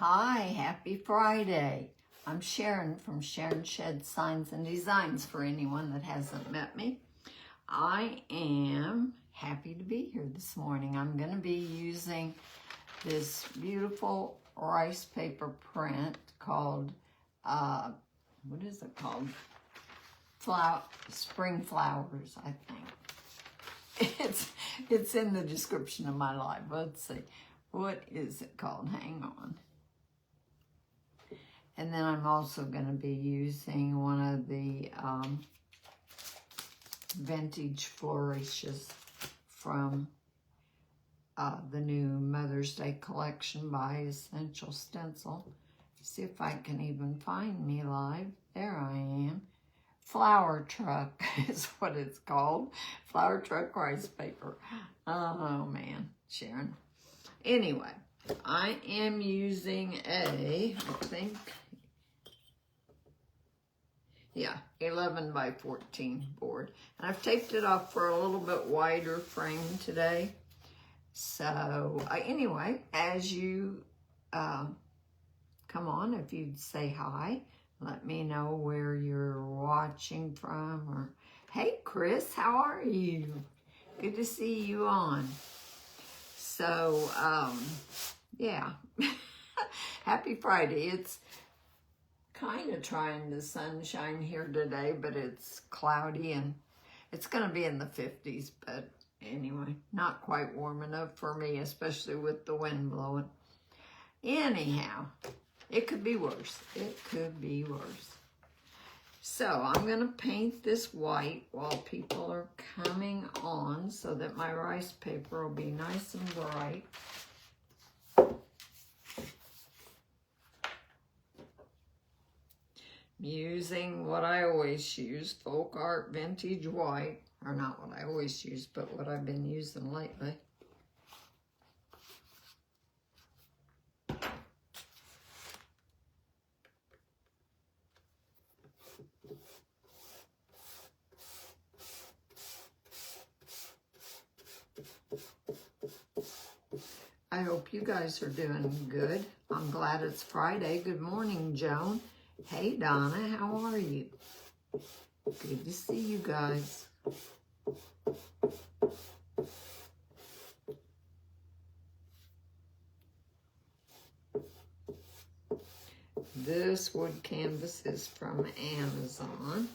Hi, happy Friday. I'm Sharon from Sharon Shed Signs and Designs for anyone that hasn't met me. I am happy to be here this morning. I'm going to be using this beautiful rice paper print called, what is it called? Spring Flowers, I think. It's in the description of my live. Let's see. What is it called? Hang on. And then I'm also going to be using one of the vintage flourishes from the new Mother's Day collection by Stencil. See if I can even find me live. There I am. Flower Truck is what it's called. Flower Truck rice paper. Oh man, Sharon. Anyway, I am using I think, 11 by 14 board. And I've taped it off for a little bit wider frame today. So anyway, as you come on, if you'd say hi, let me know where you're watching from. Or, hey, Chris, how are you? Good to see you on. So, yeah, happy Friday. It's kind of trying the sunshine here today, but it's cloudy and it's going to be in the 50s. But anyway, not quite warm enough for me, especially with the wind blowing. Anyhow, it could be worse. It could be worse. So I'm going to paint this white while people are coming on so that my rice paper will be nice and bright. I'm using what I always use, Folk Art Vintage White. Or not what I always use, but what I've been using lately. I hope you guys are doing good. I'm glad it's Friday. Good morning, Joan. Hey, Donna, how are you? Good to see you guys. This wood canvas is from Amazon.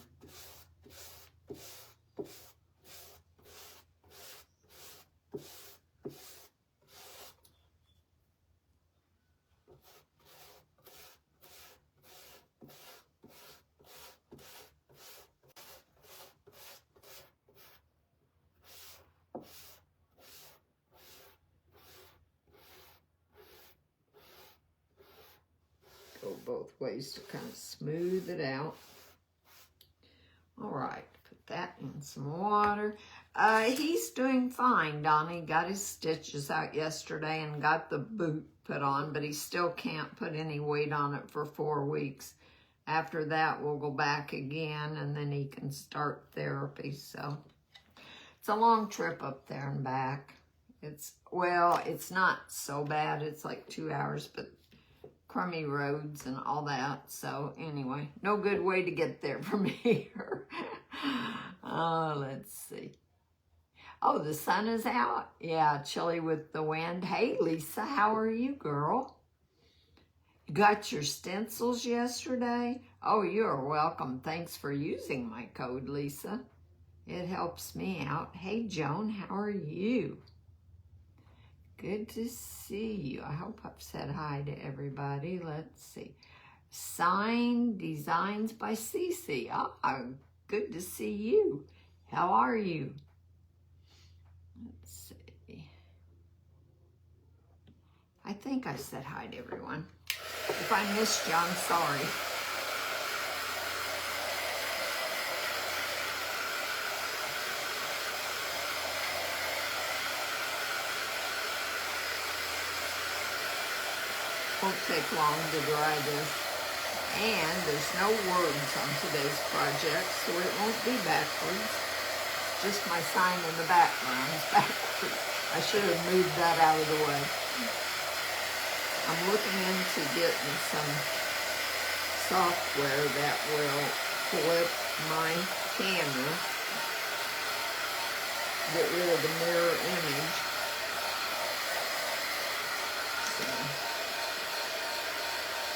Both ways to kind of smooth it out. All right, put that in some water. He's doing fine, Donnie. Got his stitches out yesterday and got the boot put on, but he still can't put any weight on it for 4 weeks. After that, we'll go back again, and then he can start therapy. So it's a long trip up there and back. It's not so bad. It's like 2 hours, but crummy roads and all that. So anyway, no good way to get there from here. Let's see. Oh, the sun is out. Yeah, chilly with the wind. Hey, Lisa, how are you, girl? You got your stencils yesterday? Oh, you're welcome. Thanks for using my code, Lisa. It helps me out. Hey, Joan, how are you? Good to see you. I hope I've said hi to everybody. Let's see. Signed Designs by Cece. Ah, good to see you. How are you? Let's see. I think I said hi to everyone. If I missed you, I'm sorry. Won't take long to dry this. And there's no words on today's project, so it won't be backwards. Just my sign in the background is backwards. I should have moved that out of the way. I'm looking into getting some software that will flip my camera, get rid of the mirror image. So,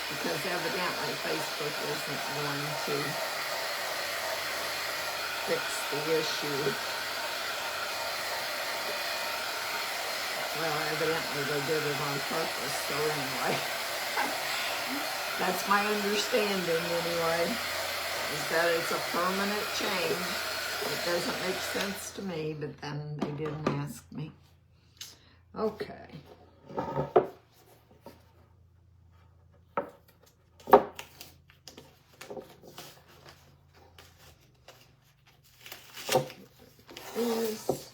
because evidently Facebook isn't going to fix the issue. Well, evidently they did it on purpose, so anyway. That's my understanding anyway, is that it's a permanent change. It doesn't make sense to me, but then they didn't ask me. Okay. This.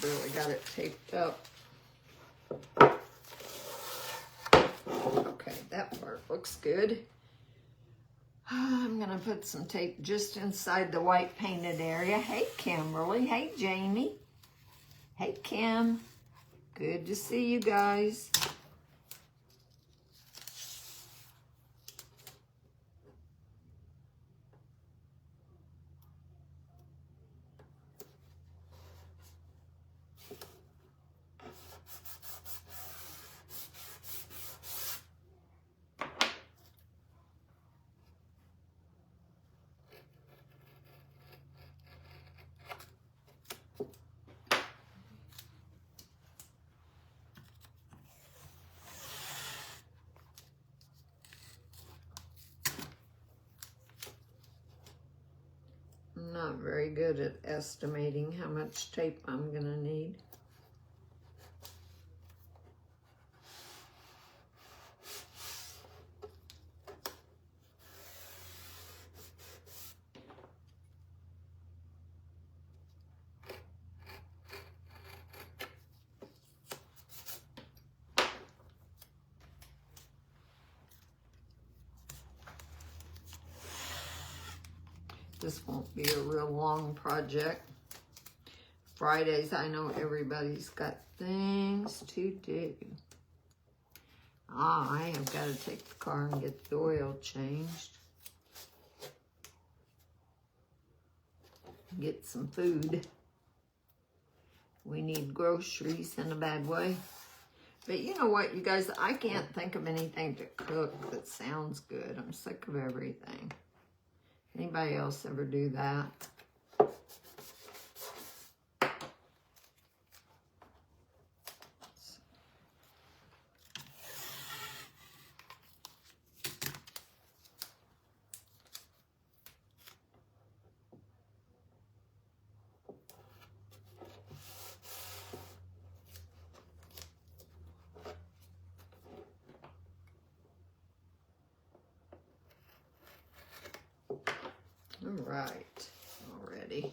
Really got it taped up. Okay, that part looks good. I'm gonna put some tape just inside the white painted area. Hey, Kimberly. Hey, Jamie. Hey, Kim. Good to see you guys. I'm not very good at estimating how much tape I'm gonna need. This won't be a real long project. Fridays, I know everybody's got things to do. I have got to take the car and get the oil changed. Get some food. We need groceries in a bad way. But you know what, you guys, I can't think of anything to cook that sounds good. I'm sick of everything. Anybody else ever do that? All right, already.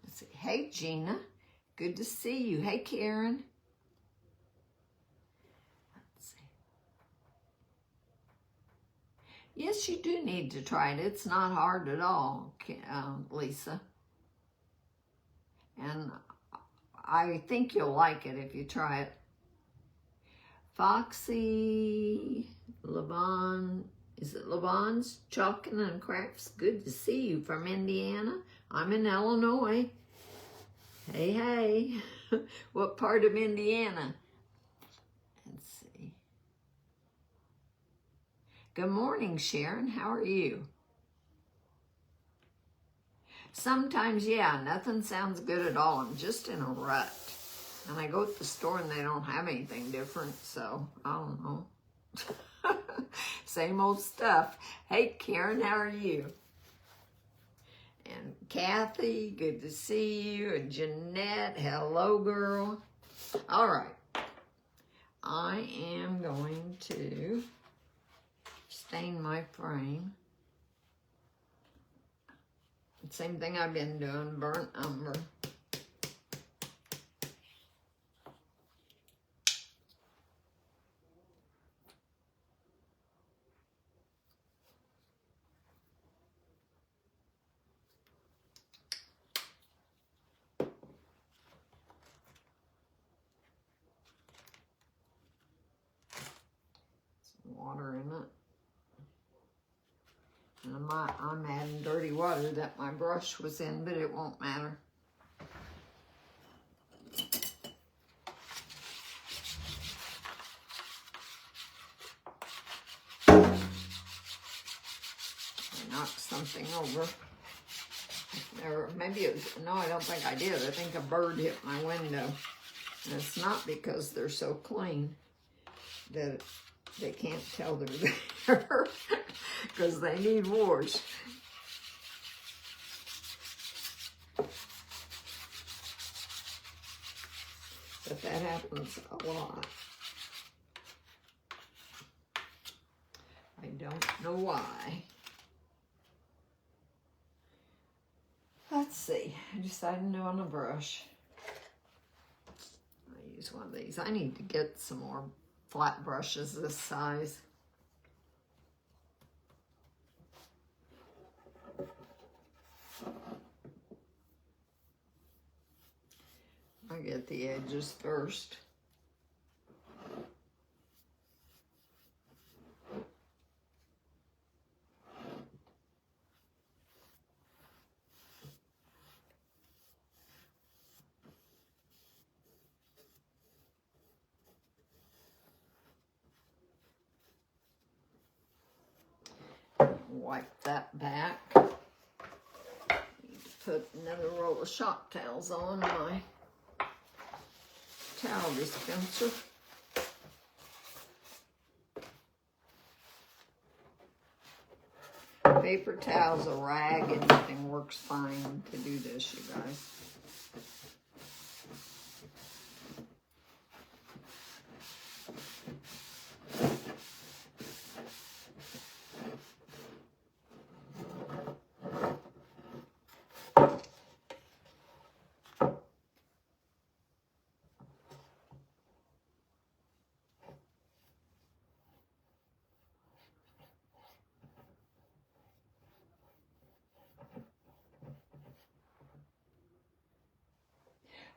Let's see. Hey, Gina. Good to see you. Hey, Karen. Let's see. Yes, you do need to try it. It's not hard at all, Lisa. And I think you'll like it if you try it. Foxy, Levon. Is it Levon's Chalking and Crafts? Good to see you from Indiana. I'm in Illinois. Hey, hey. What part of Indiana? Let's see. Good morning, Sharon. How are you? Sometimes, yeah, nothing sounds good at all. I'm just in a rut. And I go to the store and they don't have anything different, so I don't know. Same old stuff. Hey, Karen, how are you? And Kathy, good to see you. And Jeanette, hello, girl. All right. I am going to stain my frame. Same thing I've been doing, burnt umber. in it. And I'm adding dirty water that my brush was in, but it won't matter. Knocked something over. Or maybe it was, no, I don't think I did. I think a bird hit my window. And it's not because they're so clean that they can't tell they're there, because they need wash. But that happens a lot. I don't know why. Let's see, I decided to do on a brush. I use one of these. I need to get some more flat brushes this size. I get the edges first. Wipe that back. Need to put another roll of shop towels on my towel dispenser. Paper towels, a rag, anything works fine to do this, you guys.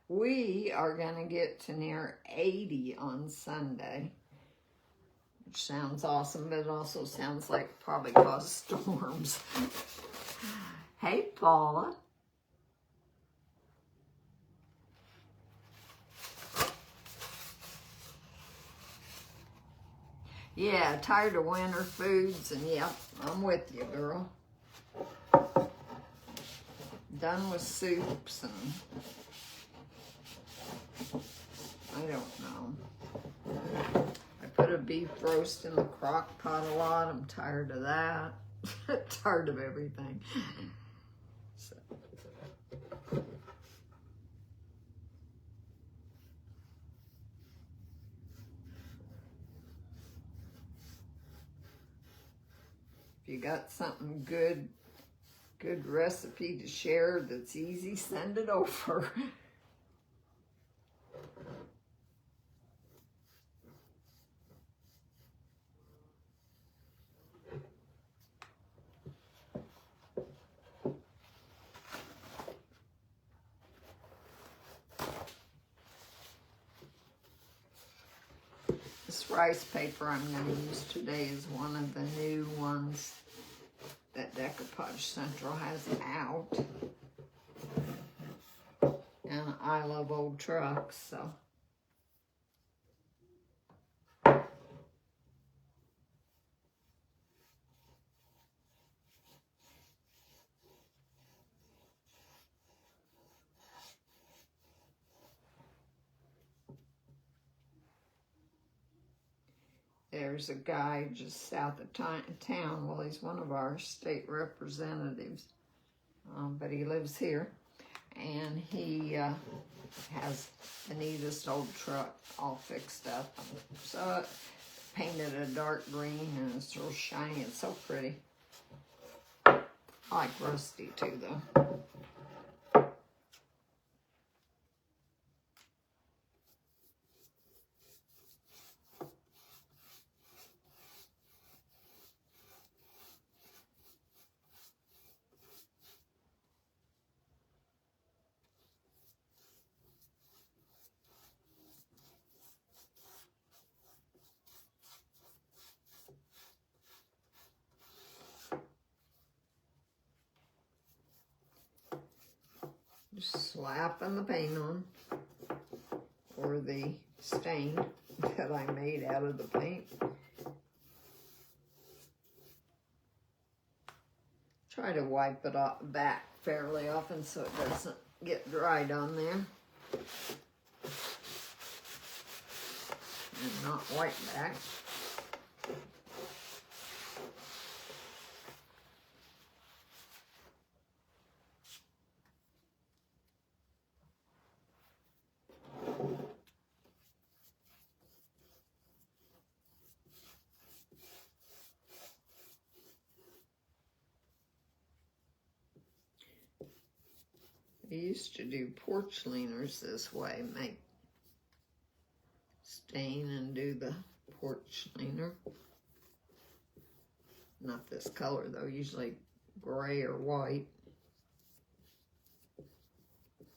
We are going to get to near 80 on Sunday, which sounds awesome, but it also sounds like probably cause storms. Hey, Paula. Yeah, tired of winter foods, and yeah, I'm with you, girl. Done with soups and I don't know. I put a beef roast in the crock pot a lot. I'm tired of that. Tired of everything. So. If you got something good recipe to share that's easy, send it over. This rice paper I'm going to use today is one of the new ones that Decoupage Central has out. And I love old trucks, so. There's a guy just south of town. Well, he's one of our state representatives, but he lives here. And he has the neatest old truck all fixed up. So painted a dark green and it's real shiny. It's so pretty. I like rusty too, though. Just slapping the paint on, or the stain that I made out of the paint. Try to wipe it off back fairly often so it doesn't get dried on there. And not white back. I used to do porch leaners this way, make stain and do the porch leaner. Not this color though, usually gray or white.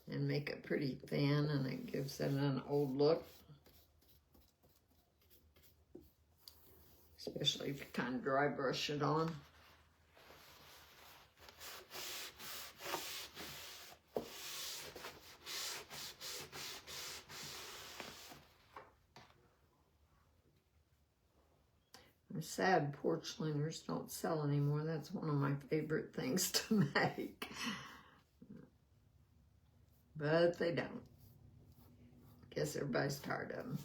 And make it pretty thin, and it gives it an old look. Especially if you kind of dry brush it on. I'm sad porch leaners don't sell anymore. That's one of my favorite things to make. But they don't. Guess everybody's tired of them.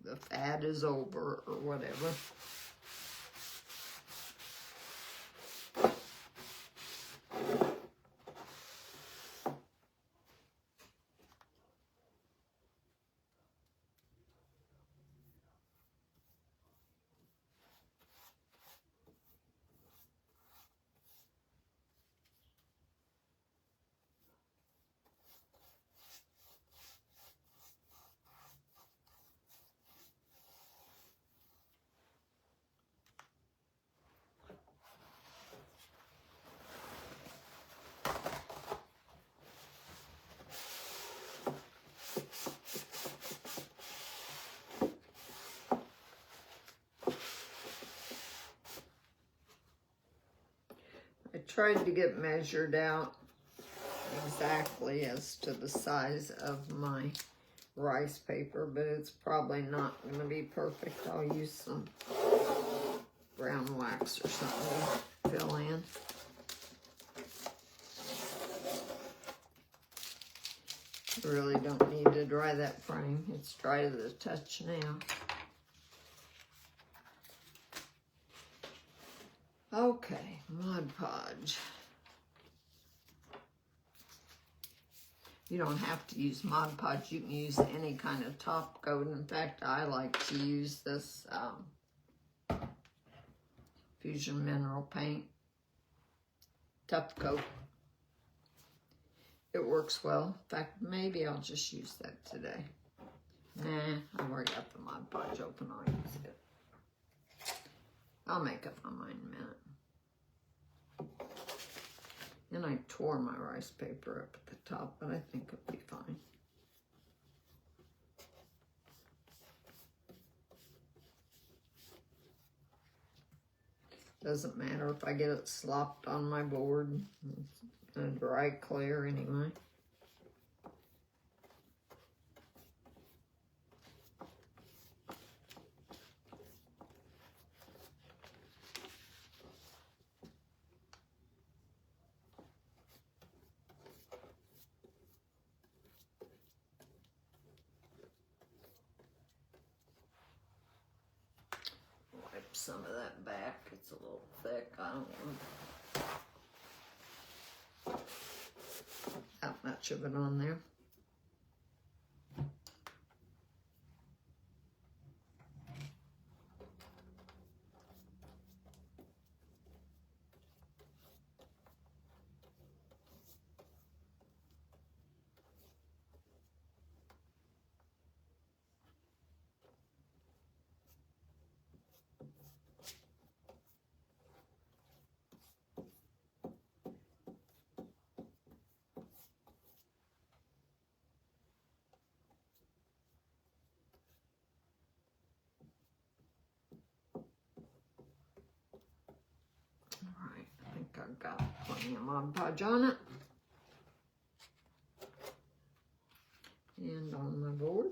The fad is over or whatever. I tried to get measured out exactly as to the size of my rice paper, but it's probably not going to be perfect. I'll use some brown wax or something to fill in. I really don't need to dry that frame. It's dry to the touch now. Okay, Mod Podge. You don't have to use Mod Podge. You can use any kind of top coat. In fact, I like to use this Fusion Mineral Paint Tough Coat. It works well. In fact, maybe I'll just use that today. Nah, I've already got the Mod Podge open. I'll use it. I'll make up my mind in a minute. And I tore my rice paper up at the top, but I think it'll be fine. Doesn't matter if I get it slopped on my board. It's gonna dry clear anyway. Some of that back, it's a little thick. I don't want that much of it on there. I've got plenty of Mod Podge on it. And on my board.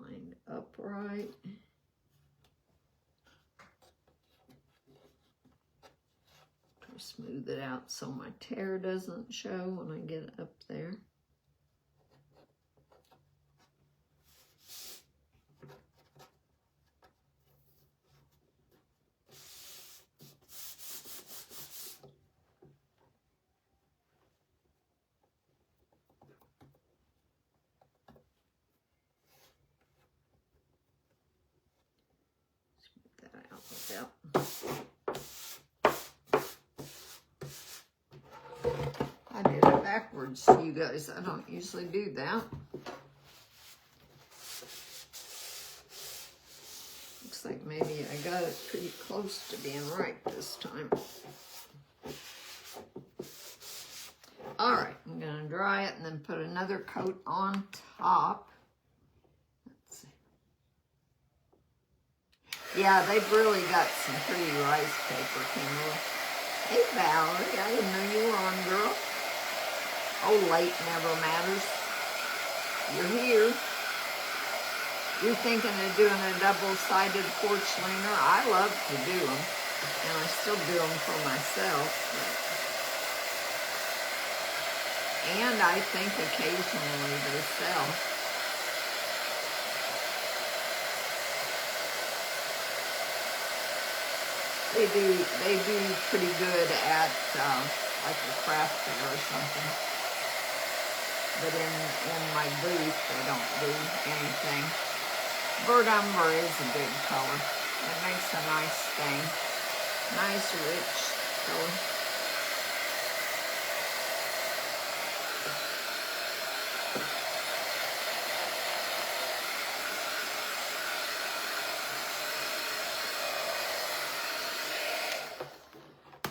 Lined upright. Smooth it out so my tear doesn't show when I get up there. Smooth that out like that. I did it backwards, you guys. I don't usually do that. Looks like maybe I got it pretty close to being right this time. All right, I'm gonna dry it and then put another coat on top. Let's see. Yeah, they've really got some pretty rice paper, Kimberly. Hey, Valerie, I didn't know you were on, girl. Oh, late never matters. You're here. You're thinking of doing a double-sided porch leaner. I love to do them, and I still do them for myself. And I think occasionally they sell. They do pretty good at like a craft fair or something. But in my booth, they don't do anything. Burnt umber is a good color. It makes a nice stain. Nice, rich color.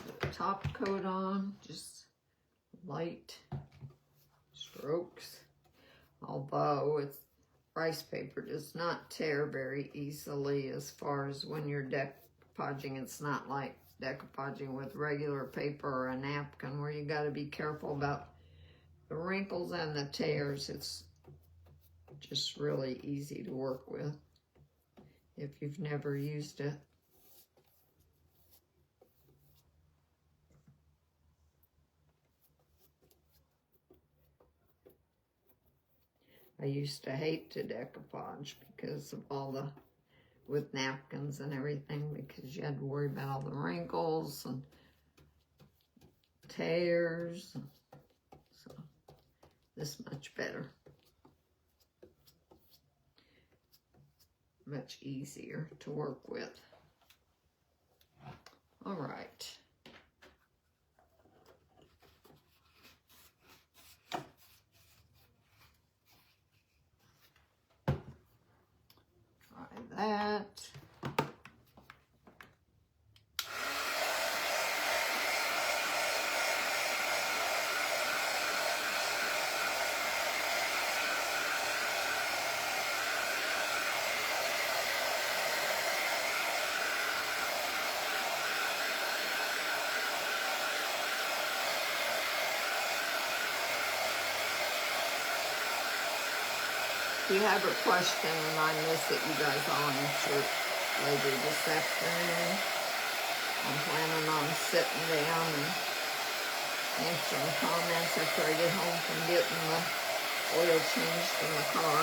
Put the top coat on, just light strokes, although it's rice paper does not tear very easily as far as when you're decoupaging. It's not like decoupaging with regular paper or a napkin where you got to be careful about the wrinkles and the tears. It's just really easy to work with if you've never used it. I used to hate to decoupage because of all the, with napkins and everything, because you had to worry about all the wrinkles and tears. So this much better. Much easier to work with. All right. That. If you have a question and I miss it, you guys, I'll answer it later this afternoon. I'm planning on sitting down and answering comments after I get home from getting the oil changed in the car.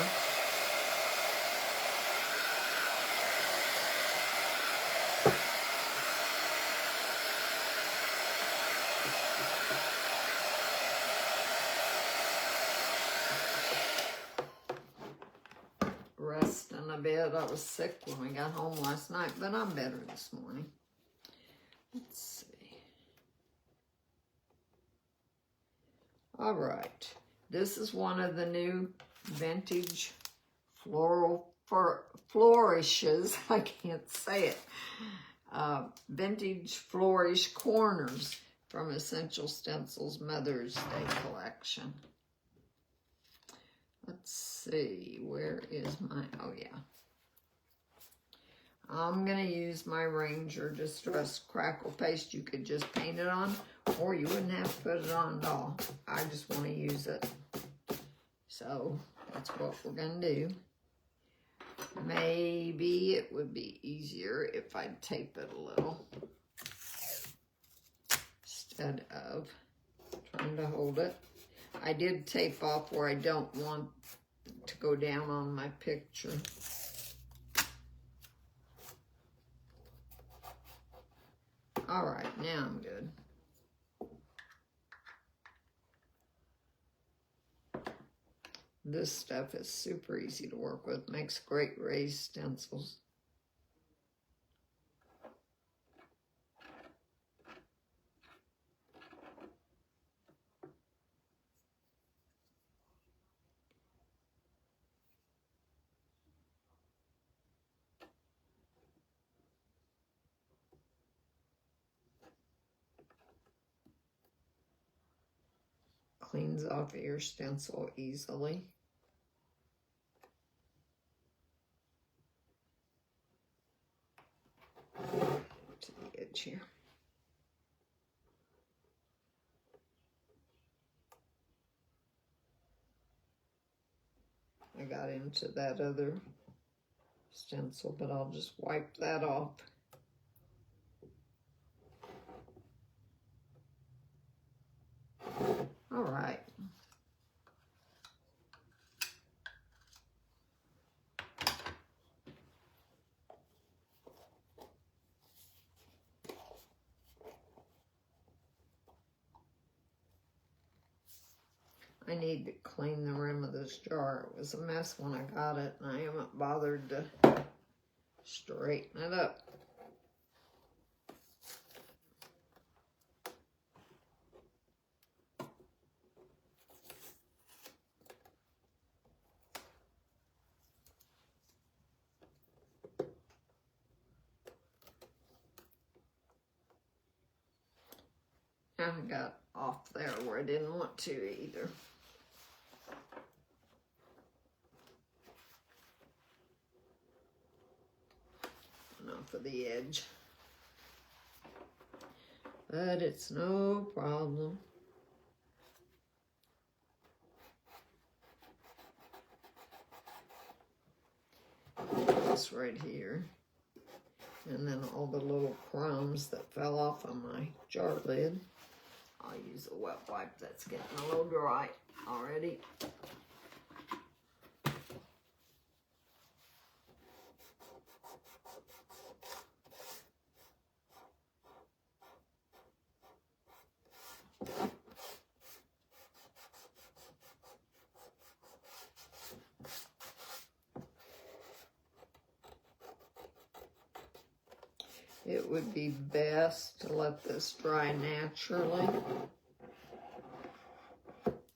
Resting a bit. I was sick when we got home last night, but I'm better this morning. Let's see. All right. This is one of the new vintage flourishes. I can't say it. Vintage flourish corners from Essential Stencil's Mother's Day collection. Let's see. see, where is my, oh yeah. I'm going to use my Ranger Distress Crackle Paste. You could just paint it on, or you wouldn't have to put it on at all. I just want to use it. So that's what we're going to do. Maybe it would be easier if I tape it a little instead of trying to hold it. I did tape off where I don't want it to go down on my picture. All right, now I'm good. This stuff is super easy to work with. Makes great raised stencils. Cleans off your stencil easily. To the edge here. I got into that other stencil, but I'll just wipe that off. All right. I need to clean the rim of this jar. It was a mess when I got it, and I haven't bothered to straighten it up. I got off there where I didn't want to either. And off of the edge. But it's no problem. This right here. And then all the little crumbs that fell off on my jar lid. I'll use a wet wipe that's getting a little dry already. It would be best to let this dry naturally,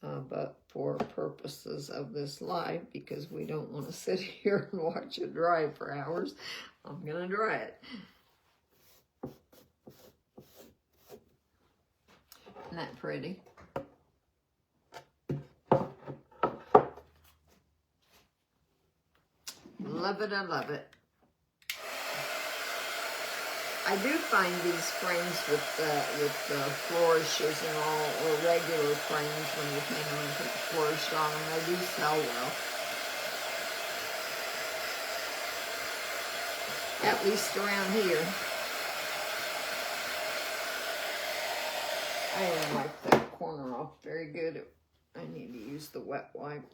but for purposes of this live, because we don't want to sit here and watch it dry for hours, I'm going to dry it. Isn't that pretty? Love it, I love it. I do find these frames with the flourishes and all, or regular frames when you paint them and put the flourish on them, they do sell well. At least around here. I didn't wipe that corner off very good. I need to use the wet wipe,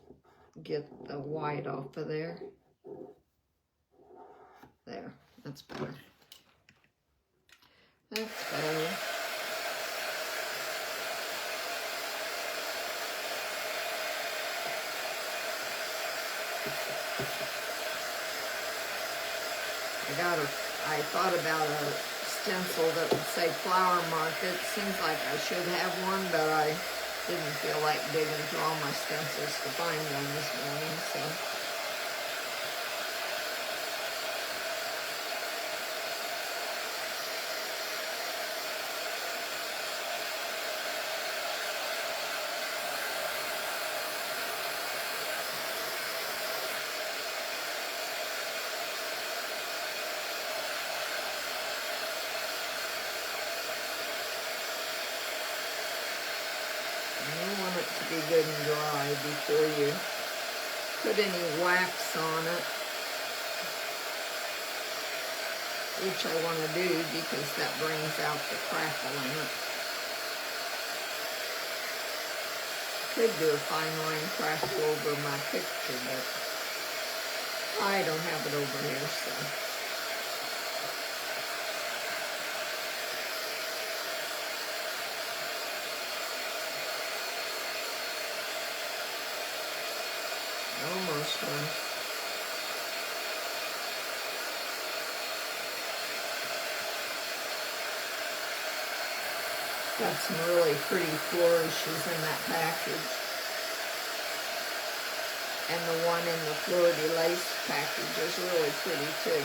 get the white off of there. There, that's better. That's better. I thought about a stencil that would say Flower Market. Seems like I should have one, but I didn't feel like digging through all my stencils to find one this morning, so. good and dry before you put any wax on it, which I want to do because that brings out the crackle in it. Could do a fine line crackle over my picture, but I don't have it over here, so. Almost done. Got some really pretty flourishes in that package. And the one in the Florida lace package is really pretty too.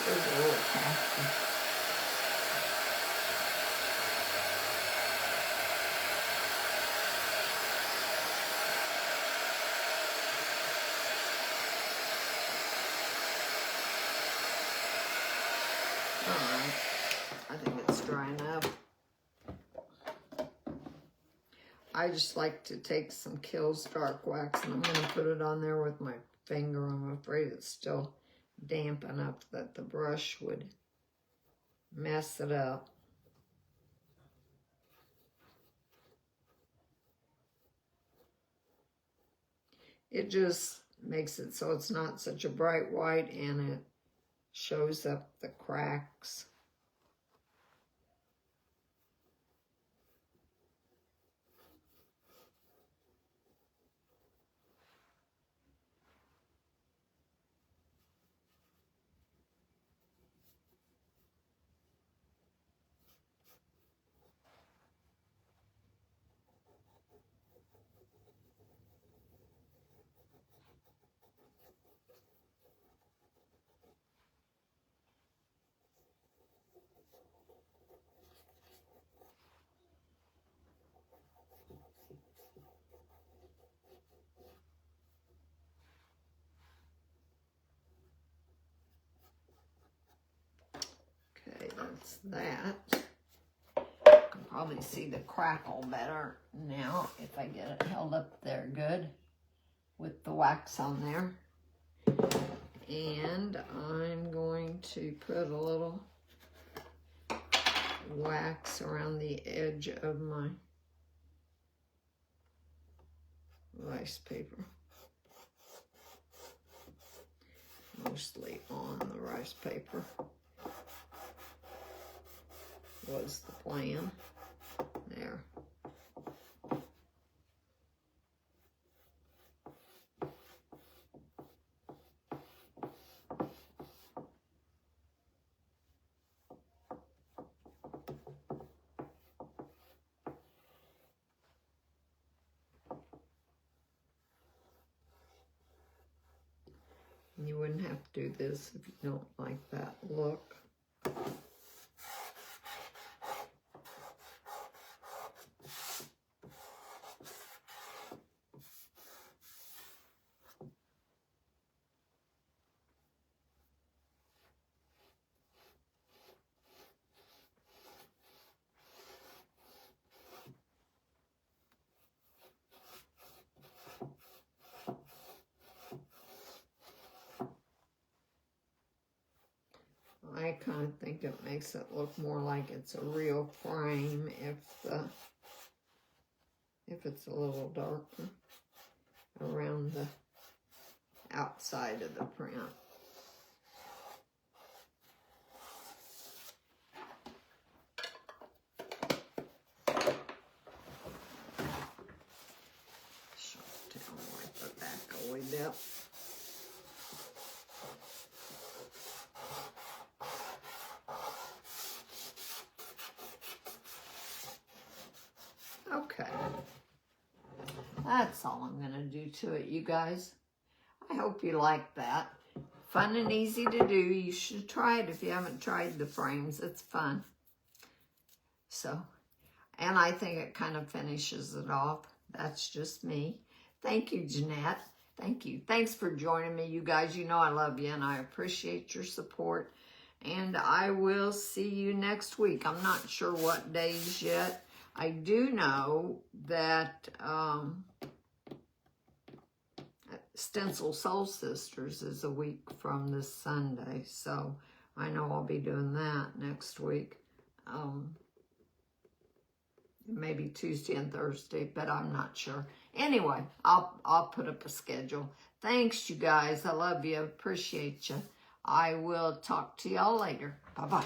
There's a little casting. Alright, I think it's dry enough. I just like to take some Kills Dark Wax and I'm going to put it on there with my finger. I'm afraid it's still damp enough that the brush would mess it up. It just makes it so it's not such a bright white and it shows up the cracks. Okay, that's that. You can probably see the crackle better now if I get it held up there good with the wax on there. And I'm going to put a little wax around the edge of my rice paper. Mostly on the rice paper was the plan. There. You wouldn't have to do this if you don't like that look. I kind of think it makes it look more like it's a real frame if it's a little darker around the outside of the print. Sharp tail, wipe the back all the way down. Okay, That's all I'm going to do to it, you guys. I hope you like that. Fun and easy to do. You should try it if you haven't tried the frames. It's fun. So, and I think it kind of finishes it off. That's just me. Thank you, Jeanette. Thank you. Thanks for joining me, you guys. You know I love you and I appreciate your support. And I will see you next week. I'm not sure what days yet. I do know that Stencil Soul Sisters is a week from this Sunday. So I know I'll be doing that next week. Maybe Tuesday and Thursday, but I'm not sure. Anyway, I'll put up a schedule. Thanks, you guys. I love you. Appreciate you. I will talk to y'all later. Bye-bye.